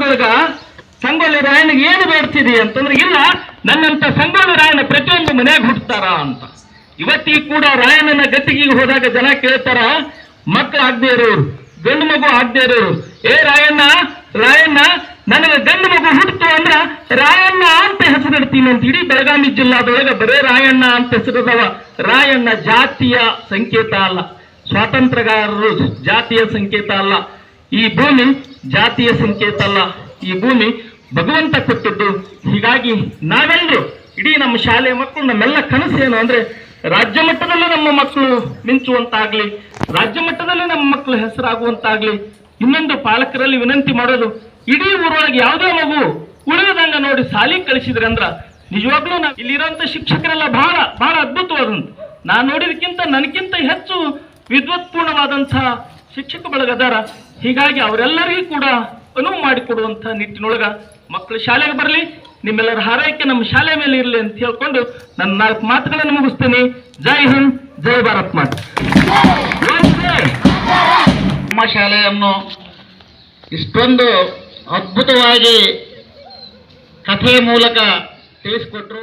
ಬಳಗ ಸಂಗೊಳ್ಳಿ ರಾಯನಿಗೆ ಏನು ಬೇಡ್ತಿದೆ ಅಂತಂದ್ರೆ, ಇಲ್ಲ ನನ್ನಂತ ಸಂಗೊಳ್ಳಿ ರಾಯನ ಪ್ರತಿಯೊಂದು ಮನೆಯಾಗ ಹುಟ್ಟುತ್ತಾರ ಅಂತ. ಇವತ್ತಿಗೆ ಕೂಡ ರಾಯಣ್ಣನ ಗದ್ದಿಗೆ ಹೋದಾಗ ಜನ ಕೇಳ್ತಾರ, ಮಕ್ಕಳು ಆಗದೆ ಇರೋರು, ಗಂಡು ಮಗು ಆಗದೆ ಇರೋರು, ರಾಯಣ್ಣ ರಾಯಣ್ಣ ನನಗೆ ಗಂಡು ಮಗು ಹುಟ್ಟಿತು ಅಂದ್ರ ರಾಯಣ್ಣ ಅಂತ ಹೆಸರಿಡ್ತೀನಿ ಅಂತ. ಇಡೀ ಬೆಳಗಾವಿ ಜಿಲ್ಲಾದೊಳಗೆ ಬರೇ ರಾಯಣ್ಣ ಅಂತ ಹೆಸರಿದವ. ರಾಯಣ್ಣ ಜಾತಿಯ ಸಂಕೇತ ಅಲ್ಲ, ಸ್ವಾತಂತ್ರ್ಯಗಾರರು ಜಾತಿಯ ಸಂಕೇತ ಅಲ್ಲ, ಈ ಭೂಮಿ ಜಾತಿಯ ಸಂಕೇತ ಅಲ್ಲ, ಈ ಭೂಮಿ ಭಗವಂತ ಕೊಟ್ಟಿದ್ದು. ಹೀಗಾಗಿ ನಾವೆಲ್ಲರೂ, ಇಡೀ ನಮ್ಮ ಶಾಲೆಯ ಮಕ್ಕಳು, ನಮ್ಮೆಲ್ಲ ಕನಸು ಏನು ಅಂದ್ರೆ, ರಾಜ್ಯ ಮಟ್ಟದಲ್ಲಿ ನಮ್ಮ ಮಕ್ಕಳು ಮಿಂಚುವಂತಾಗ್ಲಿ, ರಾಜ್ಯ ಮಟ್ಟದಲ್ಲಿ ನಮ್ಮ ಮಕ್ಕಳು ಹೆಸರಾಗುವಂತಾಗ್ಲಿ. ಇನ್ನೊಂದು ಪಾಲಕರಲ್ಲಿ ವಿನಂತಿ ಮಾಡೋದು, ಇಡೀ ಊರೊಳಗೆ ಯಾವುದೇ ಮಗು ಉಳಿದಂಗ ನೋಡಿ ಸಾಲಿ ಕಳಿಸಿದ್ರೆ ಅಂದ್ರ ನಿಜವಾಗ್ಲೂ ನಾವು ಇಲ್ಲಿರೋಂಥ ಶಿಕ್ಷಕರೆಲ್ಲ ಬಹಳ ಬಹಳ ಅದ್ಭುತವಾದಂತ. ನಾನು ನೋಡಿದಕ್ಕಿಂತ ನನಗಿಂತ ಹೆಚ್ಚು ವಿದ್ವತ್ಪೂರ್ಣವಾದಂತಹ ಶಿಕ್ಷಕ ಬಳಗದಾರ. ಹೀಗಾಗಿ ಅವರೆಲ್ಲರಿಗೂ ಕೂಡ ಅನುವು ಮಾಡಿಕೊಡುವಂಥ ನಿಟ್ಟಿನೊಳಗ ಮಕ್ಕಳು ಶಾಲೆಗೆ ಬರಲಿ, ನಿಮ್ಮೆಲ್ಲರ ಹಾರೈಕೆ ನಮ್ಮ ಶಾಲೆ ಮೇಲೆ ಇರಲಿ ಅಂತ ಹೇಳ್ಕೊಂಡು ನನ್ನ 4 ಮಾತುಗಳನ್ನು ಮುಗಿಸ್ತೇನೆ. ಜೈ ಹಿಂದ್, ಜೈ ಭಾರತ್ ಮಾತೆ. ನಮ್ಮ ಶಾಲೆಯನ್ನು ಇಷ್ಟೊಂದು ಅದ್ಭುತವಾಗಿ ಕಥೆಯ ಮೂಲಕ ತಿಳಿಸಿಕೊಟ್ರು.